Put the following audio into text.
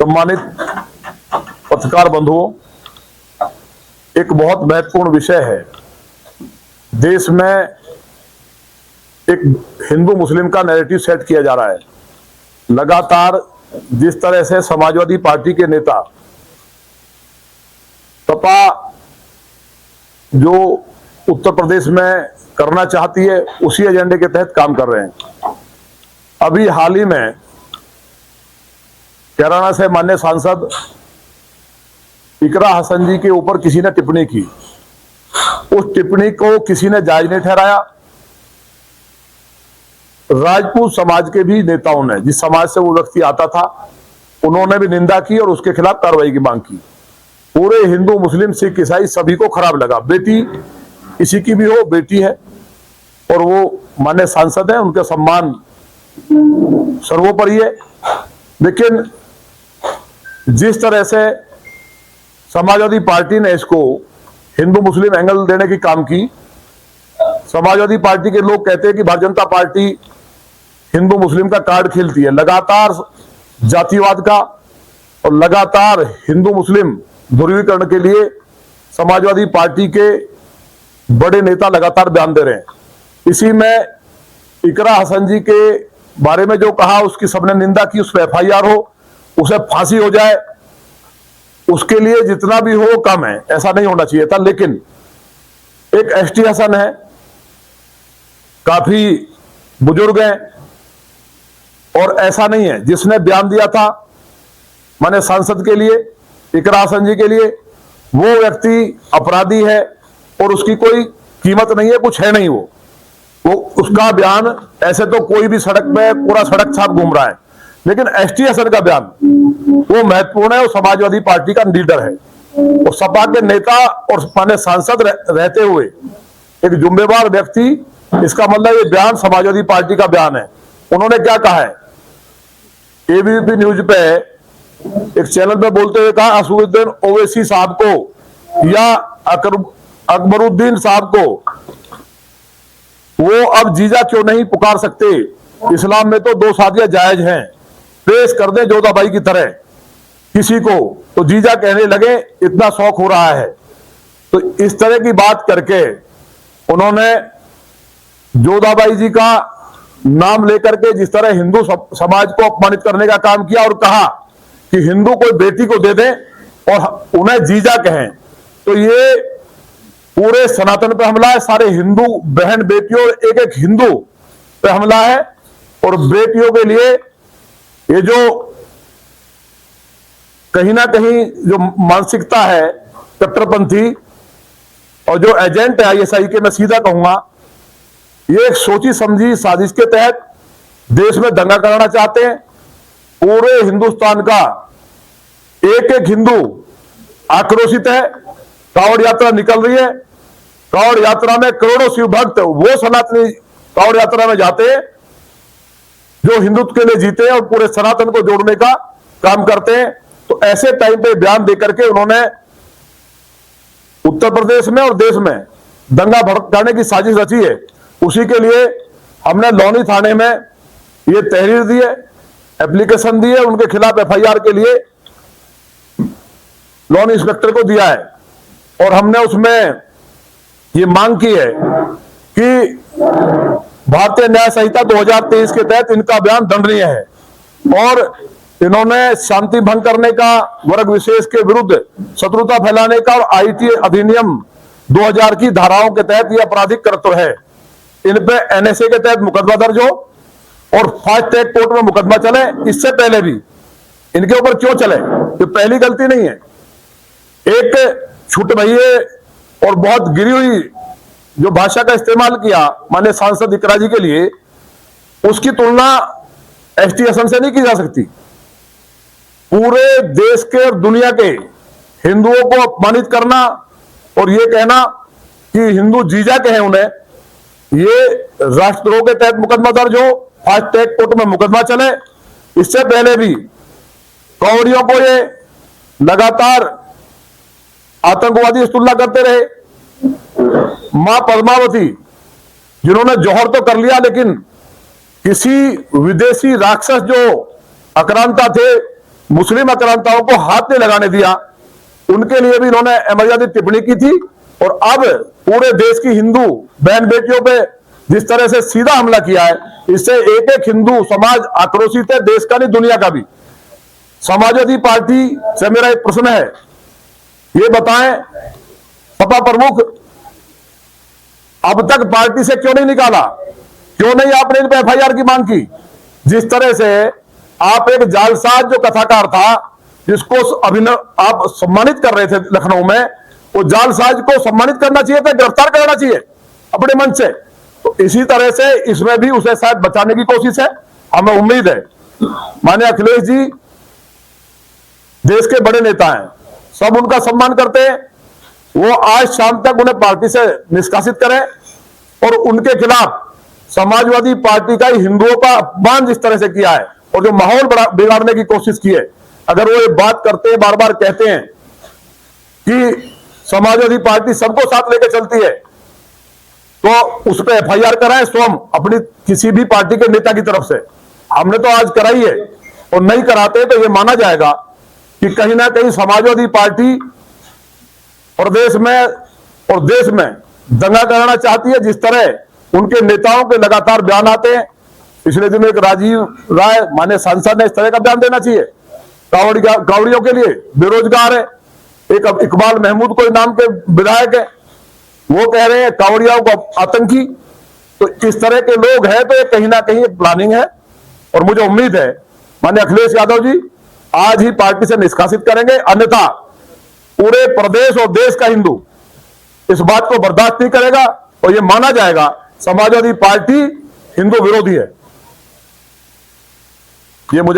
सम्मानित पत्रकार बंधुओं, एक बहुत महत्वपूर्ण विषय है। देश में एक हिंदू मुस्लिम का नैरेटिव सेट किया जा रहा है। लगातार जिस तरह से समाजवादी पार्टी के नेता सपा जो उत्तर प्रदेश में करना चाहती है उसी एजेंडे के तहत काम कर रहे हैं। अभी हाल ही में कैराना से माननीय सांसद इकरा हसन जी के ऊपर किसी ने टिप्पणी की। उस टिप्पणी को किसी ने जायज नहीं ठहराया। राजपूत समाज के भी नेताओं ने, जिस समाज से वो व्यक्ति आता था, उन्होंने भी निंदा की और उसके खिलाफ कार्रवाई की मांग की। पूरे हिंदू मुस्लिम सिख ईसाई सभी को खराब लगा। बेटी किसी की भी हो, बेटी है और वो माननीय सांसद है, उनका सम्मान सर्वोपरि है। लेकिन जिस तरह से समाजवादी पार्टी ने इसको हिंदू मुस्लिम एंगल देने की काम की, समाजवादी पार्टी के लोग कहते हैं कि भारतीय जनता पार्टी हिंदू मुस्लिम का कार्ड खेलती है। लगातार जातिवाद का और लगातार हिंदू मुस्लिम ध्रुवीकरण के लिए समाजवादी पार्टी के बड़े नेता लगातार बयान दे रहे हैं। इसी में इकरा हसन जी के बारे में जो कहा, उसकी सबने निंदा की। उस पर FIR हो, उसे फांसी हो जाए, उसके लिए जितना भी हो कम है, ऐसा नहीं होना चाहिए था। लेकिन एक ST हसन है, काफी बुजुर्ग हैं और ऐसा नहीं है जिसने बयान दिया था माने सांसद के लिए, इकरा हसन जी के लिए, वो व्यक्ति अपराधी है और उसकी कोई कीमत नहीं है, कुछ है नहीं। वो उसका बयान, ऐसे तो कोई भी सड़क पे पूरा सड़क छाप घूम रहा है, लेकिन ST हसन का बयान वो महत्वपूर्ण है। वो समाजवादी पार्टी का लीडर है, वो सपा के नेता और माने सांसद रहते हुए एक जुम्मेवार व्यक्ति। इसका मतलब ये बयान समाजवादी पार्टी का बयान है। उन्होंने क्या कहा है, ABP न्यूज पे एक चैनल पे बोलते हुए कहा, असदुद्दीन ओवैसी साहब को या अकबरुद्दीन साहब को वो अब जीजा क्यों नहीं पुकार सकते? इस्लाम में तो 2 शादियां जायज हैं, पेश कर दे जोधाबाई की तरह किसी को तो जीजा कहने लगे, इतना शौक हो रहा है। तो इस तरह की बात करके उन्होंने जोधाबाई जी का नाम लेकर के जिस तरह हिंदू समाज को अपमानित करने का काम किया और कहा कि हिंदू कोई बेटी को दे दे और उन्हें जीजा कहें, तो ये पूरे सनातन पे हमला है। सारे हिंदू बहन बेटियों, एक एक हिंदू पे हमला है। और बेटियों के लिए ये जो कहीं ना कहीं जो मानसिकता है कट्टरपंथी और जो एजेंट है ISI के, मैं सीधा कहूंगा, ये एक सोची समझी साजिश के तहत देश में दंगा कराना चाहते हैं। पूरे हिंदुस्तान का एक एक हिंदू आक्रोशित है। कांवड़ यात्रा निकल रही है, कांवड़ यात्रा में करोड़ों शिव भक्त वो सनातनी कांवड़ यात्रा में जाते हैं जो हिंदुत्व के लिए जीते हैं और पूरे सनातन को जोड़ने का काम करते हैं। तो ऐसे टाइम पे बयान देकर के उन्होंने उत्तर प्रदेश में और देश में दंगा भड़काने की साजिश रची है। उसी के लिए हमने लौनी थाने में ये तहरीर दी है, एप्लीकेशन दी है, उनके खिलाफ FIR के लिए लॉन इंस्पेक्टर को दिया है। और हमने उसमें ये मांग की है कि भारतीय न्याय संहिता 2023 के तहत इनका बयान दंडनीय है और इन्होंने शांति भंग करने का, वर्ग विशेष के विरुद्ध शत्रुता फैलाने का और IT अधिनियम 2000 की धाराओं के तहत यह आपराधिक कृत्य है। इन पे NSA के तहत मुकदमा दर्ज हो और फास्ट ट्रैक कोर्ट में मुकदमा चले। इससे पहले भी इनके ऊपर क्यों चले? तो पहली गलती नहीं है। एक छुट भइये और बहुत गिरी हुई जो भाषा का इस्तेमाल किया माननीय सांसद इकरा जी के लिए, उसकी तुलना ST हसन से नहीं की जा सकती। पूरे देश के और दुनिया के हिंदुओं को अपमानित करना और ये कहना कि हिंदू जीजा कहें उन्हें, ये राष्ट्रद्रोह के तहत मुकदमा दर्ज हो, फास्ट ट्रैक कोर्ट में मुकदमा चले। इससे पहले भी कांवड़ियों को ये लगातार आतंकवादी तुलना करते रहे। मां पद्मावती जिन्होंने जौहर तो कर लिया, लेकिन किसी विदेशी राक्षस जो आक्रांता थे मुस्लिम आक्रांताओं को हाथ नहीं लगाने दिया, उनके लिए भी इन्होंने अमर्यादित टिप्पणी की थी। और अब पूरे देश की हिंदू बहन बेटियों पे जिस तरह से सीधा हमला किया है, इससे एक एक हिंदू समाज आक्रोशित है, देश का नहीं दुनिया का भी। समाजवादी पार्टी से मेरा एक प्रश्न है, ये बताएं सपा प्रमुख अब तक पार्टी से क्यों नहीं निकाला, क्यों नहीं आपने इन पर FIR की मांग की? जिस तरह से आप एक जालसाज जो कथाकार था, जिसको अभिनव आप सम्मानित कर रहे थे लखनऊ में, वो जालसाज को सम्मानित करना चाहिए था, गिरफ्तार करना चाहिए अपने मन से। तो इसी तरह से इसमें भी उसे शायद बचाने की कोशिश है। हमें उम्मीद है माननीय अखिलेश जी देश के बड़े नेता हैं, सब उनका सम्मान करते हैं, वो आज शाम तक उन्हें पार्टी से निष्कासित करें और उनके खिलाफ समाजवादी पार्टी का हिंदुओं का अपमान जिस तरह से किया है और जो माहौल बिगाड़ने की कोशिश की है, अगर वो ये बात करते हैं, बार बार कहते हैं कि समाजवादी पार्टी सबको साथ लेकर चलती है, तो उस पर FIR कराएं स्वयं अपनी किसी भी पार्टी के नेता की तरफ से। हमने तो आज कराई है, और नहीं कराते तो ये माना जाएगा कि कहीं ना कहीं समाजवादी पार्टी प्रदेश में और देश में दंगा कराना चाहती है। जिस तरह उनके नेताओं के लगातार बयान आते हैं, पिछले दिन एक राजीव राय माननीय सांसद ने इस तरह का बयान देना चाहिए, कावड़ियों के लिए बेरोजगार है। एक इकबाल महमूद कोई नाम के विधायक है, वो कह रहे हैं कावड़ियाओं को आतंकी। तो इस तरह के लोग हैं, तो ये कहीं ना कहीं एक प्लानिंग है। और मुझे उम्मीद है माननीय अखिलेश यादव जी आज ही पार्टी से निष्कासित करेंगे, अन्यथा पूरे प्रदेश और देश का हिंदू इस बात को बर्दाश्त नहीं करेगा और यह माना जाएगा समाजवादी पार्टी हिंदू विरोधी है। ये मुझे